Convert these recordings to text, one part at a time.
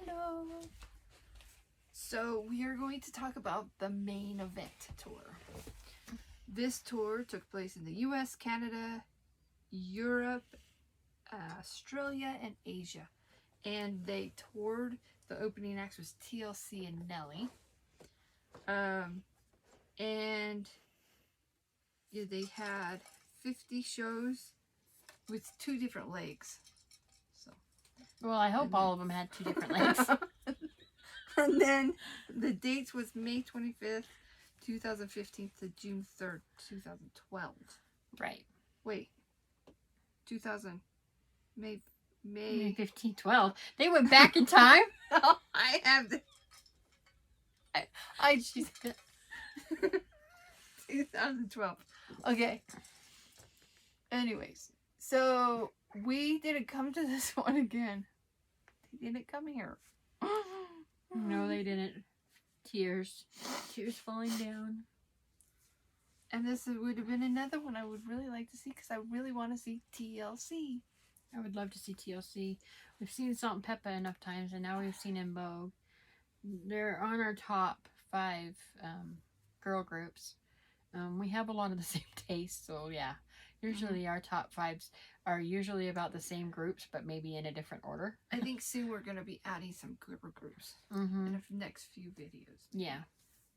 Hello. So we are going to talk about the main event tour. This tour took place in the US, Canada, Europe, Australia, and Asia. And they toured, the opening acts was TLC and Nelly. And yeah, they had 50 shows with 2 different legs. So, well, I hope all of them had 2 different legs. And then the dates was May 25th, 2015 to June 3rd, 2012. Right. Wait. May 15, 12. They went back in time. Oh, I have the... I She's 2012. Okay. Anyways, so we didn't come to this one again. They didn't come here. No, they didn't. Tears falling down. And this would have been another one I would really like to see because I really want to see TLC. I would love to see TLC. We've seen Salt and Peppa enough times, and now we've seen En Vogue. They're on our top 5 girl groups. We have a lot of the same tastes, so yeah. Usually our top 5s are usually about the same groups, but maybe in a different order. I think soon we're going to be adding some girl groups Mm-hmm. in the next few videos. Yeah.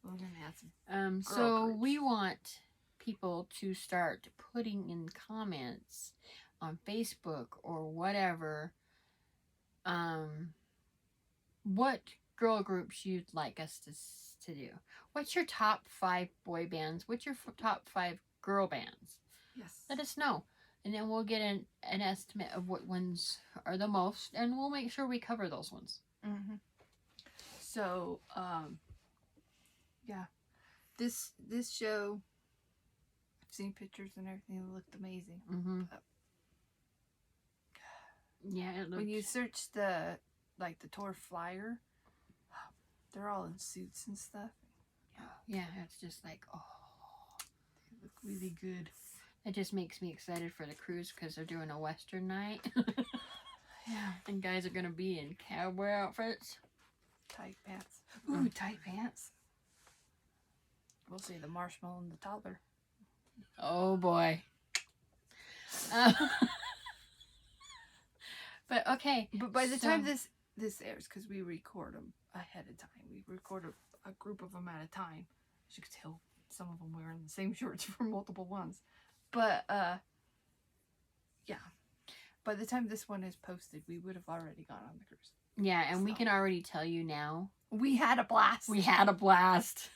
We're going to add some so groups. we want people to start putting in comments on Facebook or whatever what girl groups you'd like us to do. What's your top 5 boy bands? What's your top 5 girl bands? Yes. Let us know. And then we'll get an estimate of what ones are the most, and we'll make sure we cover those ones. Mm-hmm. So, yeah. This show, I've seen pictures and everything. It looked amazing. Mm-hmm. Yeah, it looked... When you search the tour flyer, they're all in suits and stuff. Yeah, it's just like, oh. They look really good. It just makes me excited for the cruise because they're doing a Western night. Yeah. And guys are going to be in cowboy outfits. Tight pants. Ooh, tight pants. We'll see the marshmallow and the toddler. Oh, boy. But, okay. But by the time this airs, because we record them ahead of time. We record a group of them at a time. As you could tell, some of them wearing the same shorts for multiple ones. But, yeah. By the time this one is posted, we would have already gone on the cruise. Yeah, and we can already tell you now. We had a blast. We had a blast.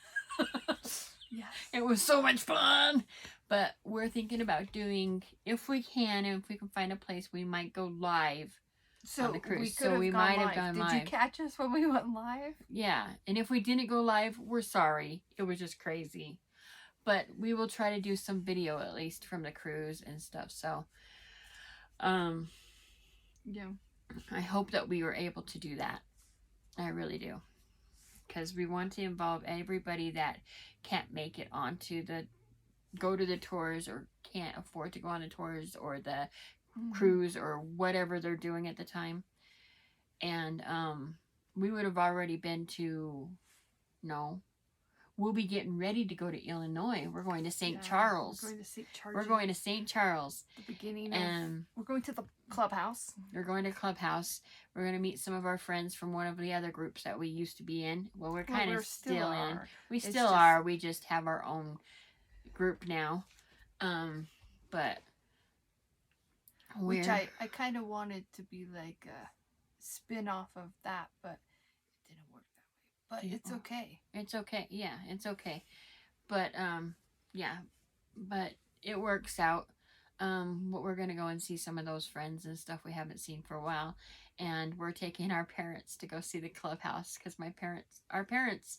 Yes. It was so much fun. But we're thinking about doing, if we can find a place, we might go live on the cruise. We might have gone live. Did you catch us when we went live? Yeah. And if we didn't go live, we're sorry. It was just crazy. But we will try to do some video at least from the cruise and stuff. So, yeah. I hope that we were able to do that. I really do. Because we want to involve everybody that can't make it go to the tours or can't afford to go on the tours or the cruise or whatever they're doing at the time. And we would have already been to, we'll be getting ready to go to Illinois. We're going to St. Charles. We're going to St. Charles. We're going to St. Charles. The beginning of... we're going to the clubhouse. We're going to Clubhouse. We're going to meet some of our friends from one of the other groups that we used to be in. Well, we're kind of still in. We still are. We just have our own group now. But... Which I kind of wanted to be like a spin-off of that, but it didn't work that way. But it's okay. It's okay. Yeah, it's okay. But, yeah. But it works out. We're going to go and see some of those friends and stuff we haven't seen for a while. And we're taking our parents to go see the clubhouse because our parents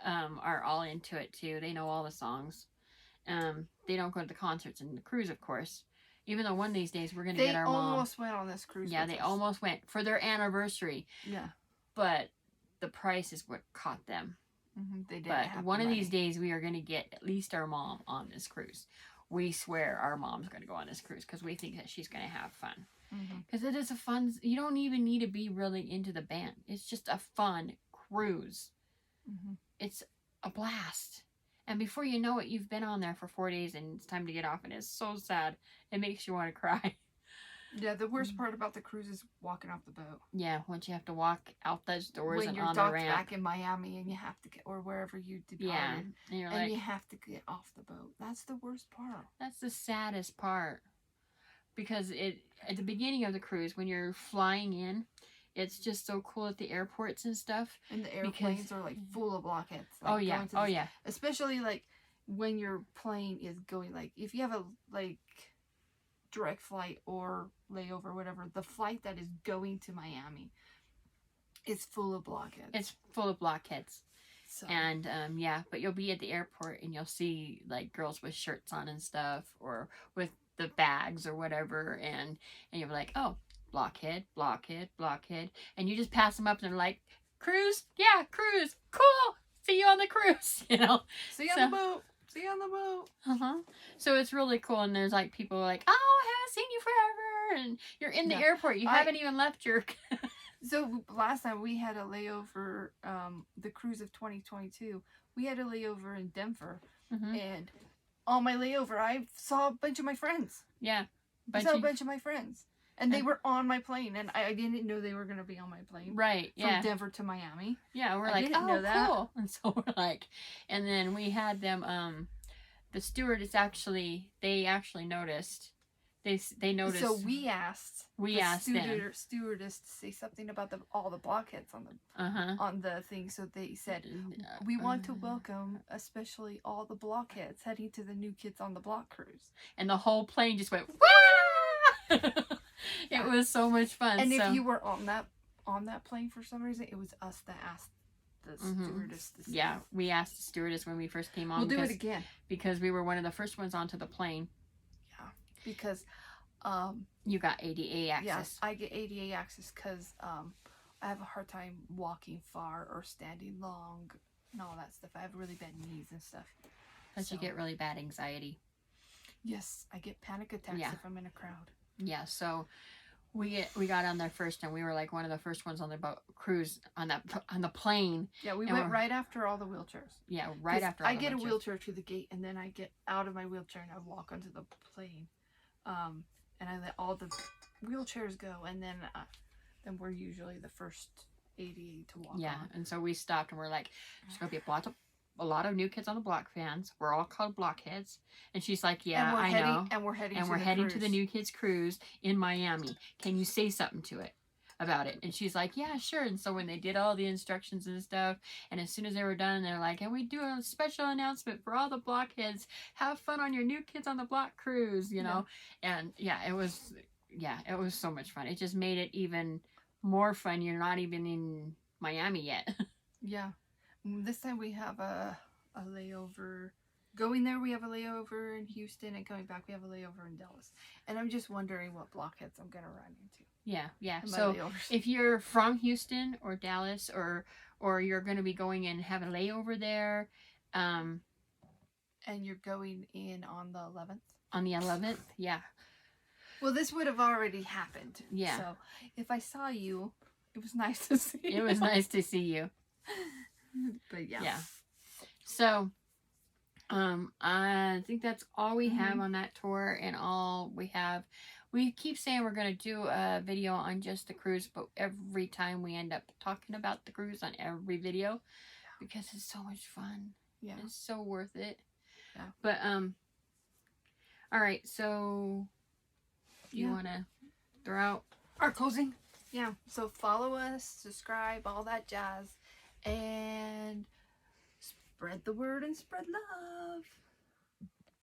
are all into it too. They know all the songs. They don't go to the concerts and the cruise, of course. Even though one of these days we're going to get our mom. They almost went on this cruise. Yeah, they almost went for their anniversary. Yeah. But the price is what caught them. Mm-hmm. They didn't But one of these days we are going to get at least our mom on this cruise. We swear our mom's going to go on this cruise because we think that she's going to have fun. because it is a fun. You don't even need to be really into the band. It's just a fun cruise. It's a blast. And before you know it, you've been on there for 4 days and it's time to get off. And it's so sad. It makes you want to cry. Yeah, the worst part about the cruise is walking off the boat. Yeah, once you have to walk out those doors when and you're on the docked ramp. back in Miami and you have to get, or wherever you departed. Yeah, and you're and like, you have to get off the boat. That's the worst part. that's the saddest part. Because at the beginning of the cruise, when you're flying in, it's just so cool at the airports and stuff. And the airplanes are like full of blockheads. Like, Oh yeah, going to oh this- yeah. Especially like when your plane is going, like if you have a like direct flight or layover, whatever, the flight that is going to Miami is full of blockheads. It's full of blockheads. So, And yeah, but you'll be at the airport and you'll see like girls with shirts on and stuff, or with the bags or whatever, and you'll be like, oh, blockhead, blockhead, blockhead, and you just pass them up and they're like, cruise, yeah, cruise, cool, see you on the cruise, you know. see you on the boat. See you on the boat. So it's really cool, and there's like people like, oh, I haven't seen you forever, and you're in the airport, you haven't even left your. So last time we had a layover, the cruise of 2022, we had a layover in Denver, and on my layover, I saw a bunch of my friends. Yeah, I saw a bunch of my friends, and they were on my plane, and I didn't know they were going to be on my plane. Right, yeah. From Denver to Miami. Yeah, we're I like, didn't oh, know that. cool. And so we're like, and then we had them, the stewardess they actually noticed. They noticed. So we asked them. stewardess to say something about all the blockheads on the on the thing. So they said, we want to welcome especially all the blockheads heading to the New Kids on the Block cruise. And the whole plane just went, wah! It was so much fun. And if you were on that plane for some reason, it was us that asked the stewardess to say. Yeah, we asked the stewardess when we first came on. We'll do it again. Because we were one of the first ones onto the plane. Because you got ADA access. Yes, I get ADA access because I have a hard time walking far or standing long and all that stuff. I have really bad knees and stuff. Plus you get really bad anxiety. Yes, I get panic attacks if I'm in a crowd. Yeah, so we got on there first, and we were like one of the first ones on the boat cruise on the plane. Yeah, we went right after all the wheelchairs. Yeah, right after all I get wheelchairs. A wheelchair to the gate, and then I get out of my wheelchair and I walk onto the plane. And I let all the wheelchairs go, and then we're usually the first ADA to walk on. And so we stopped and we're like, there's going to be a lot of New Kids on the Block fans. We're all called blockheads. And she's like, yeah, I know. And we're heading to the New Kids cruise in Miami. Can you say something to it about it? And she's like, yeah, sure. And so when they did all the instructions and stuff, and as soon as they were done, they're like, and we do a special announcement for all the blockheads. Have fun on your New Kids on the Block cruise, you know? And it was so much fun. It just made it even more fun. You're not even in Miami yet. Yeah. This time we have a layover. Going there, we have a layover in Houston, and coming back, we have a layover in Dallas. And I'm just wondering what blockheads I'm going to run into. Yeah. So if you're from Houston or Dallas, or you're going to be going and have a layover there, and you're going in on the 11th. On the 11th, yeah. Well, this would have already happened. Yeah. So if I saw you, it was nice to see you. It was nice to see you. But yeah. Yeah. So, I think that's all we have on that tour, and all we have. We keep saying we're going to do a video on just the cruise, but every time we end up talking about the cruise on every video because it's so much fun. Yeah. It's so worth it. Yeah. But, all right. So, do you want to throw out our closing? Yeah. So follow us, subscribe, all that jazz, and spread the word and spread love.